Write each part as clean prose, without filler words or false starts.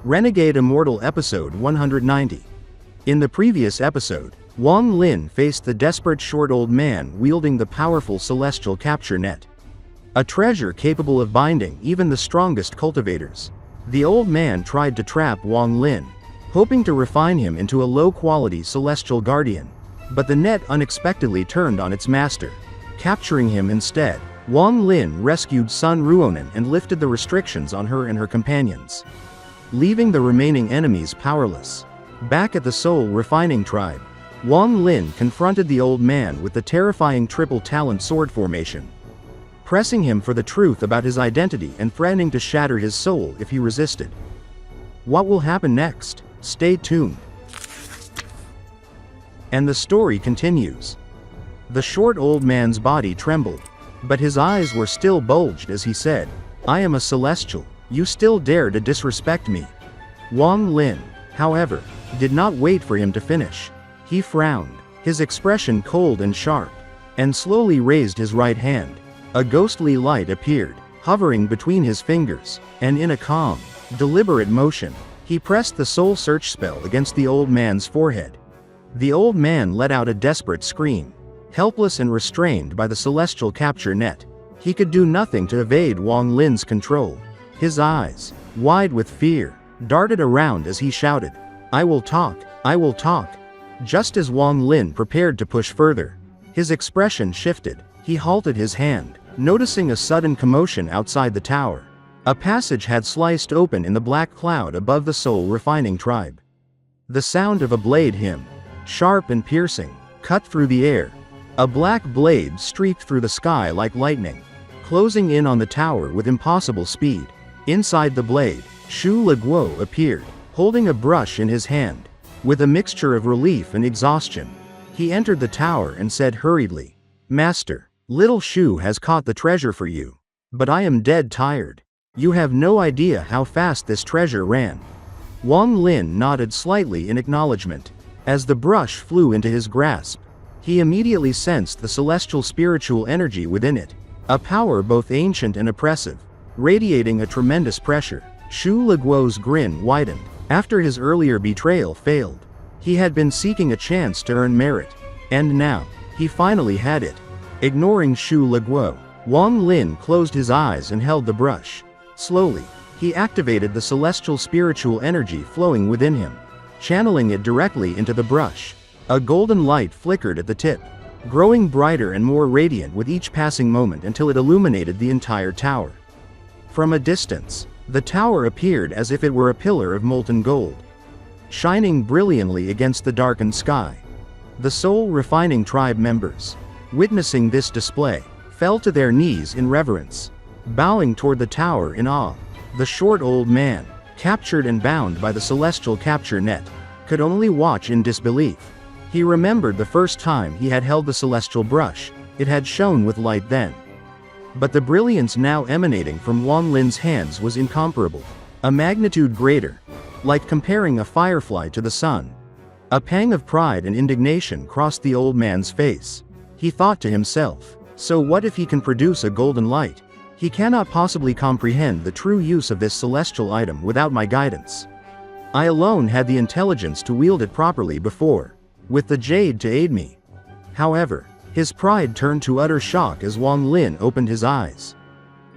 Renegade Immortal Episode 190. In the previous episode, Wang Lin faced the desperate short old man wielding the powerful celestial capture net. A treasure capable of binding even the strongest cultivators. The old man tried to trap Wang Lin, hoping to refine him into a low-quality celestial guardian. But the net unexpectedly turned on its master, capturing him instead. Wang Lin rescued Sun Ruonan and lifted the restrictions on her and her companions, leaving the remaining enemies powerless. Back at the Soul Refining Tribe, Wang Lin confronted the old man with the terrifying triple talent sword formation, pressing him for the truth about his identity and threatening to shatter his soul if he resisted. What will happen next? Stay tuned. And the story continues. The short old man's body trembled, but his eyes were still bulged as he said, "I am a celestial. You still dare to disrespect me?" Wang Lin, however, did not wait for him to finish. He frowned, his expression cold and sharp, and slowly raised his right hand. A ghostly light appeared, hovering between his fingers, and in a calm, deliberate motion, he pressed the soul search spell against the old man's forehead. The old man let out a desperate scream, helpless and restrained by the celestial capture net. He could do nothing to evade Wang Lin's control. His eyes, wide with fear, darted around as he shouted, "I will talk, I will talk." Just as Wang Lin prepared to push further, his expression shifted. He halted his hand, noticing a sudden commotion outside the tower. A passage had sliced open in the black cloud above the Soul Refining Tribe. The sound of a blade hymn, sharp and piercing, cut through the air. A black blade streaked through the sky like lightning, closing in on the tower with impossible speed. Inside the blade, Shu Leguo appeared, holding a brush in his hand. With a mixture of relief and exhaustion, he entered the tower and said hurriedly, "Master, little Shu has caught the treasure for you. But I am dead tired. You have no idea how fast this treasure ran." Wang Lin nodded slightly in acknowledgement. As the brush flew into his grasp, he immediately sensed the celestial spiritual energy within it, a power both ancient and oppressive, radiating a tremendous pressure. Shu Leguo's grin widened. After his earlier betrayal failed, he had been seeking a chance to earn merit, and now, he finally had it. Ignoring Shu Leguo, Wang Lin closed his eyes and held the brush. Slowly, he activated the celestial spiritual energy flowing within him, channeling it directly into the brush. A golden light flickered at the tip, growing brighter and more radiant with each passing moment until it illuminated the entire tower. From a distance, the tower appeared as if it were a pillar of molten gold, shining brilliantly against the darkened sky. The Soul Refining Tribe members, witnessing this display, fell to their knees in reverence, bowing toward the tower in awe. The short old man, captured and bound by the celestial capture net, could only watch in disbelief. He remembered the first time he had held the celestial brush. It had shone with light then. But the brilliance now emanating from Wang Lin's hands was incomparable, a magnitude greater, like comparing a firefly to the sun. A pang of pride and indignation crossed the old man's face. He thought to himself, so what if he can produce a golden light? He cannot possibly comprehend the true use of this celestial item without my guidance. I alone had the intelligence to wield it properly before, with the jade to aid me. However, his pride turned to utter shock as Wang Lin opened his eyes,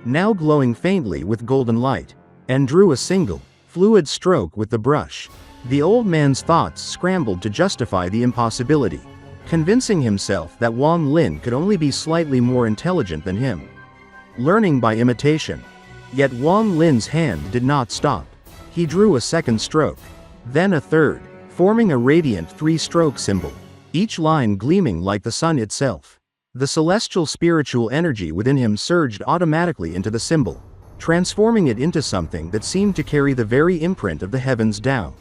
now glowing faintly with golden light, and drew a single, fluid stroke with the brush. The old man's thoughts scrambled to justify the impossibility, convincing himself that Wang Lin could only be slightly more intelligent than him, learning by imitation. Yet Wang Lin's hand did not stop. He drew a second stroke, then a third, forming a radiant three-stroke symbol, each line gleaming like the sun itself. The celestial spiritual energy within him surged automatically into the symbol, transforming it into something that seemed to carry the very imprint of the heavens Tao.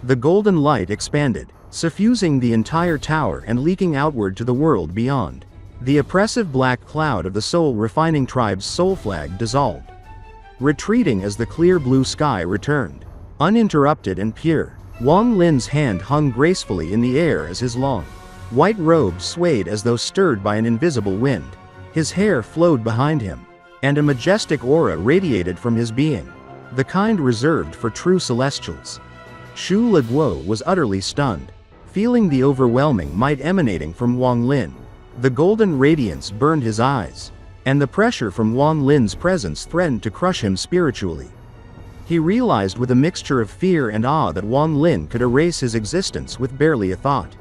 The golden light expanded, suffusing the entire tower and leaking outward to the world beyond. The oppressive black cloud of the Soul Refining Tribe's soul flag dissolved, retreating as the clear blue sky returned, uninterrupted and pure. Wang Lin's hand hung gracefully in the air as his long, white robe swayed as though stirred by an invisible wind. His hair flowed behind him, and a majestic aura radiated from his being. the kind reserved for true celestials. Shu Leguo was utterly stunned, feeling the overwhelming might emanating from Wang Lin. The golden radiance burned his eyes, and the pressure from Wang Lin's presence threatened to crush him spiritually. He realized with a mixture of fear and awe that Wang Lin could erase his existence with barely a thought.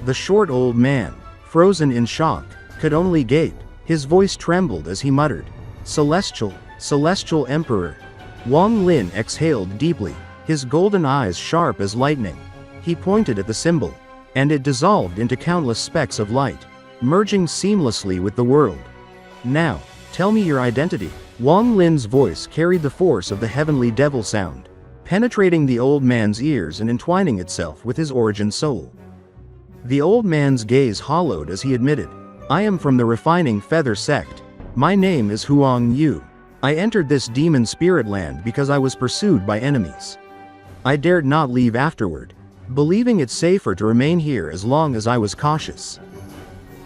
The short old man, frozen in shock, could only gape. His voice trembled as he muttered, "Celestial, Celestial Emperor." Wang Lin exhaled deeply, his golden eyes sharp as lightning. He pointed at the symbol, and it dissolved into countless specks of light, merging seamlessly with the world. "Now, tell me your identity." Wang Lin's voice carried the force of the heavenly devil sound, penetrating the old man's ears and entwining itself with his origin soul. The old man's gaze hollowed as he admitted, "I am from the refining feather sect. My name is Huang Yu. I entered this demon spirit land because I was pursued by enemies. I dared not leave afterward, believing it safer to remain here as long as I was cautious."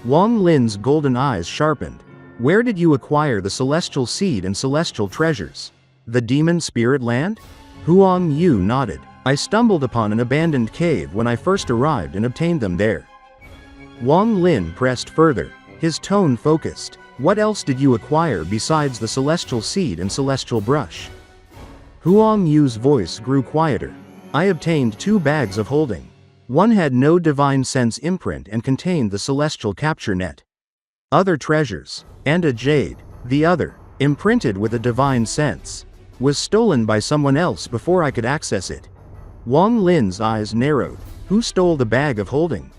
Wang Lin's golden eyes sharpened. "Where did you acquire the celestial seed and celestial treasures? The demon spirit land?" Huang Yu nodded. "I stumbled upon an abandoned cave when I first arrived and obtained them there." Wang Lin pressed further, his tone focused. "What else did you acquire besides the celestial seed and celestial brush?" Huang Yu's voice grew quieter. "I obtained 2 bags of holding. One had no divine sense imprint and contained the celestial capture net. Other treasures, and a jade, the other, imprinted with a divine sense, was stolen by someone else before I could access it." Wang Lin's eyes narrowed. "Who stole the bag of holding?"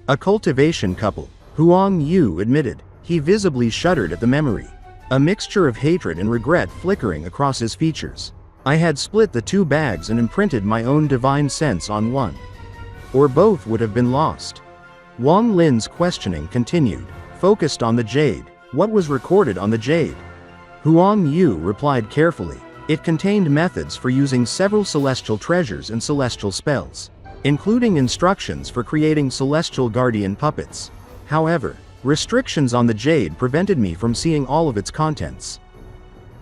"A cultivation couple," Huang Yu admitted. He visibly shuddered at the memory, a mixture of hatred and regret flickering across his features. "I had split the 2 bags and imprinted my own divine sense on one. Or both would have been lost." Wang Lin's questioning continued, focused on the jade. "What was recorded on the jade?" Huang Yu replied carefully. "It contained methods for using several celestial treasures and celestial spells, including instructions for creating celestial guardian puppets. However, restrictions on the jade prevented me from seeing all of its contents."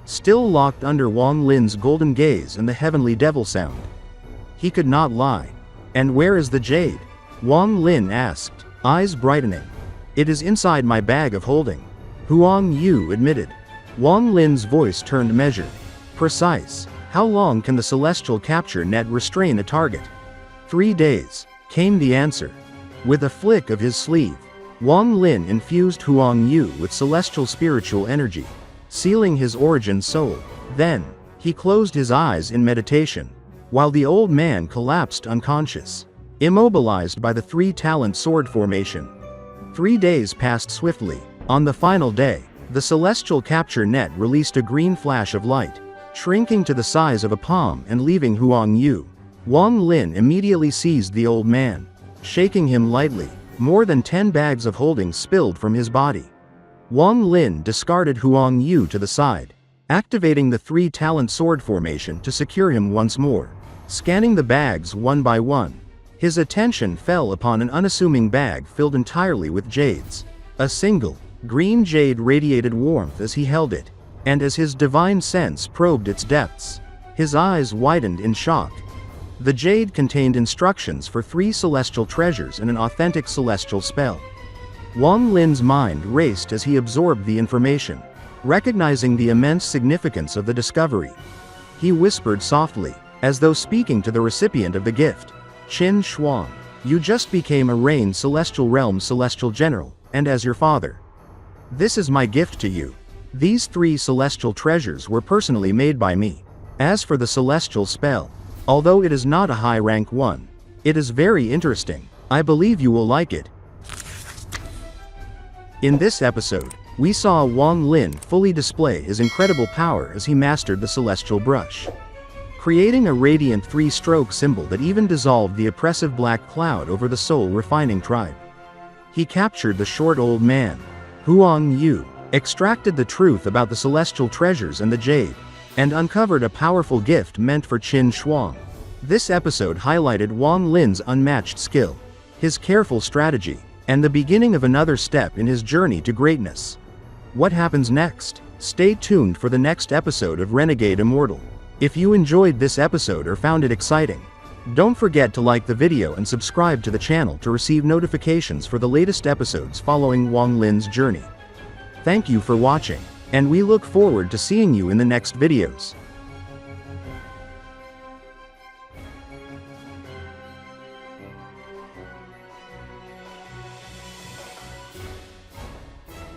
Still locked under Wang Lin's golden gaze and the heavenly devil sound, he could not lie. "And where is the jade?" Wang Lin asked, eyes brightening. "It is inside my bag of holding," Huang Yu admitted. Wang Lin's voice turned measured. "Precise. How long can the celestial capture net restrain a target?" 3 days, came the answer. With a flick of his sleeve, Wang Lin infused Huang Yu with celestial spiritual energy, sealing his origin soul. Then, he closed his eyes in meditation, while the old man collapsed unconscious, immobilized by the 3-talent sword formation. 3 days passed swiftly. On the final day, the celestial capture net released a green flash of light, shrinking to the size of a palm and leaving Huang Yu. Wang Lin immediately seized the old man, shaking him lightly. More than 10 bags of holding spilled from his body. Wang Lin discarded Huang Yu to the side, activating the 3-talent sword formation to secure him once more. Scanning the bags one by one, his attention fell upon an unassuming bag filled entirely with jades. A single, green jade radiated warmth as he held it, and as his divine sense probed its depths, his eyes widened in shock. The jade contained instructions for 3 celestial treasures and an authentic celestial spell. Wang Lin's mind raced as he absorbed the information, recognizing the immense significance of the discovery. He whispered softly, as though speaking to the recipient of the gift, "Qin Shuang, you just became a reign celestial realm celestial general, and as your father, this is my gift to you. These 3 celestial treasures were personally made by me. As for the celestial spell, although it is not a high-rank one, it is very interesting. I believe you will like it." In this episode, we saw Wang Lin fully display his incredible power as he mastered the celestial brush, creating a radiant 3-stroke symbol that even dissolved the oppressive black cloud over the soul-refining tribe. He captured the short old man, Huang Yu, extracted the truth about the celestial treasures and the jade, and uncovered a powerful gift meant for Qin Shuang. This episode highlighted Wang Lin's unmatched skill, his careful strategy, and the beginning of another step in his journey to greatness. What happens next? Stay tuned for the next episode of Renegade Immortal. If you enjoyed this episode or found it exciting, don't forget to like the video and subscribe to the channel to receive notifications for the latest episodes following Wang Lin's journey. Thank you for watching, and we look forward to seeing you in the next videos.